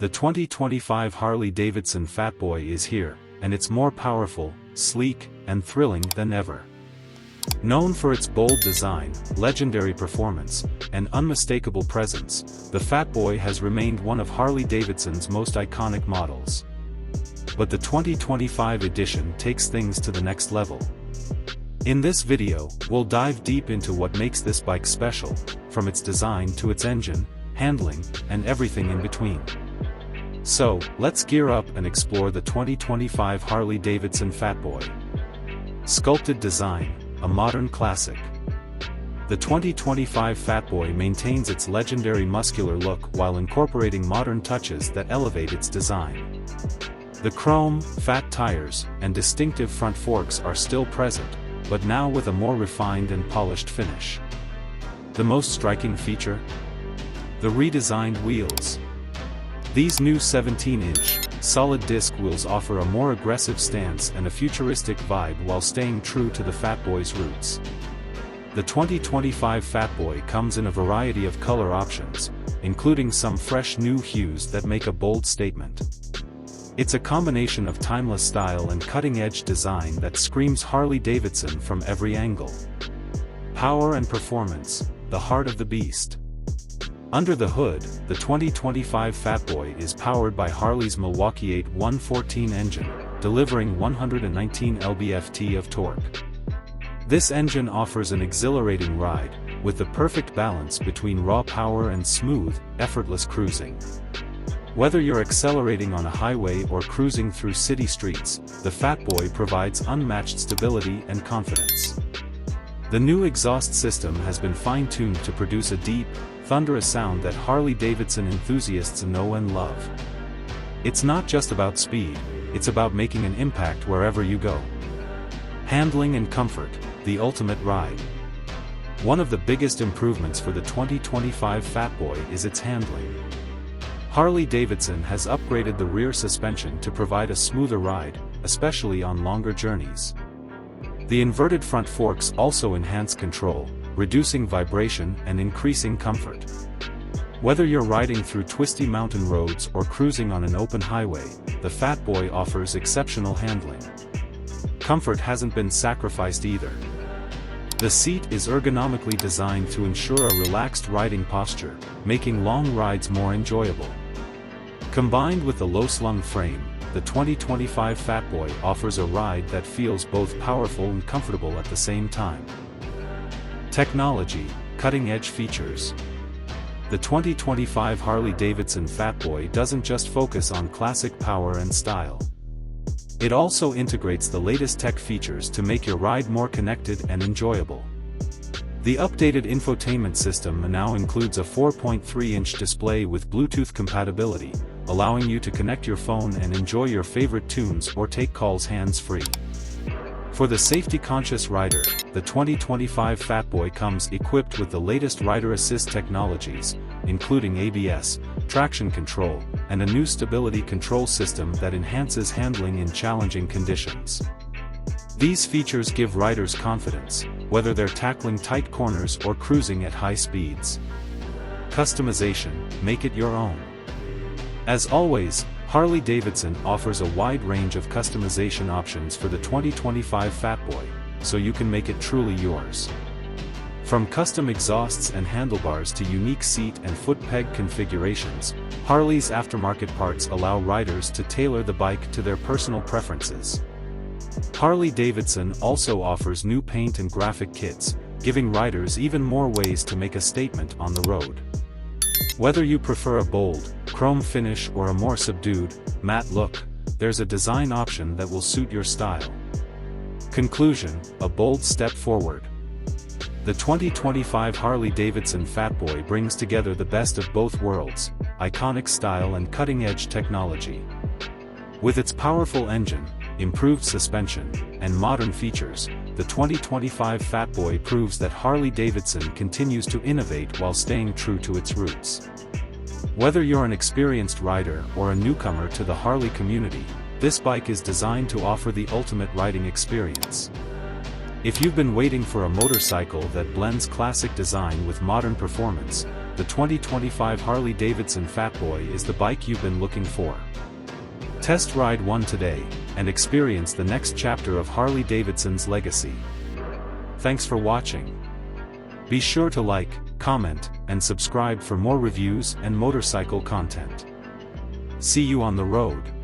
The 2025 Harley Davidson Fatboy is here, and it's more powerful, sleek, and thrilling than ever. Known for its bold design, legendary performance, and unmistakable presence, the Fatboy has remained one of Harley Davidson's most iconic models. But the 2025 edition takes things to the next level. In this video, we'll dive deep into what makes this bike special, from its design to its engine, handling, and everything in between. So, let's gear up and explore the 2025 Harley Davidson Fatboy. Sculpted design, a modern classic. The 2025 Fatboy maintains its legendary muscular look while incorporating modern touches that elevate its design. The chrome, fat tires, and distinctive front forks are still present, but now with a more refined and polished finish. The most striking feature? The redesigned wheels. These new 17-inch, solid disc wheels offer a more aggressive stance and a futuristic vibe while staying true to the Fatboy's roots. The 2025 Fatboy comes in a variety of color options, including some fresh new hues that make a bold statement. It's a combination of timeless style and cutting-edge design that screams Harley Davidson from every angle. Power and performance, the heart of the beast. Under the hood, the 2025 Fatboy is powered by Harley's Milwaukee 8114 engine, delivering 119 lb-ft of torque. This engine offers an exhilarating ride, with the perfect balance between raw power and smooth, effortless cruising. Whether you're accelerating on a highway or cruising through city streets, the Fatboy provides unmatched stability and confidence. The new exhaust system has been fine-tuned to produce a deep, thunderous sound that Harley Davidson enthusiasts know and love. It's not just about speed, it's about making an impact wherever you go. Handling and comfort, the ultimate ride. One of the biggest improvements for the 2025 Fatboy is its handling. Harley Davidson has upgraded the rear suspension to provide a smoother ride, especially on longer journeys. The inverted front forks also enhance control, reducing vibration and increasing comfort. Whether you're riding through twisty mountain roads or cruising on an open highway, the Fatboy offers exceptional handling. Comfort hasn't been sacrificed either. The seat is ergonomically designed to ensure a relaxed riding posture, making long rides more enjoyable. Combined with the low-slung frame, the 2025 Fatboy offers a ride that feels both powerful and comfortable at the same time. Technology, cutting-edge features. The 2025 Harley Davidson Fatboy doesn't just focus on classic power and style. It also integrates the latest tech features to make your ride more connected and enjoyable. The updated infotainment system now includes a 4.3-inch display with Bluetooth compatibility, allowing you to connect your phone and enjoy your favorite tunes or take calls hands-free. For the safety-conscious rider, the 2025 Fatboy comes equipped with the latest rider assist technologies, including ABS, traction control, and a new stability control system that enhances handling in challenging conditions. These features give riders confidence, whether they're tackling tight corners or cruising at high speeds. Customization, make it your own. As always, Harley Davidson offers a wide range of customization options for the 2025 Fatboy, so you can make it truly yours. From custom exhausts and handlebars to unique seat and foot peg configurations, Harley's aftermarket parts allow riders to tailor the bike to their personal preferences. Harley Davidson also offers new paint and graphic kits, giving riders even more ways to make a statement on the road. Whether you prefer a bold, chrome finish or a more subdued, matte look, there's a design option that will suit your style. Conclusion, a bold step forward. The 2025 Harley Davidson Fatboy brings together the best of both worlds, iconic style and cutting-edge technology. With its powerful engine, improved suspension, and modern features, the 2025 Fatboy proves that Harley Davidson continues to innovate while staying true to its roots. Whether you're an experienced rider or a newcomer to the Harley community, this bike is designed to offer the ultimate riding experience. If you've been waiting for a motorcycle that blends classic design with modern performance, the 2025 Harley Davidson Fatboy is the bike you've been looking for. Test ride one today, and experience the next chapter of Harley Davidson's legacy. Thanks for watching. Be sure to like, comment, and subscribe for more reviews and motorcycle content. See you on the road.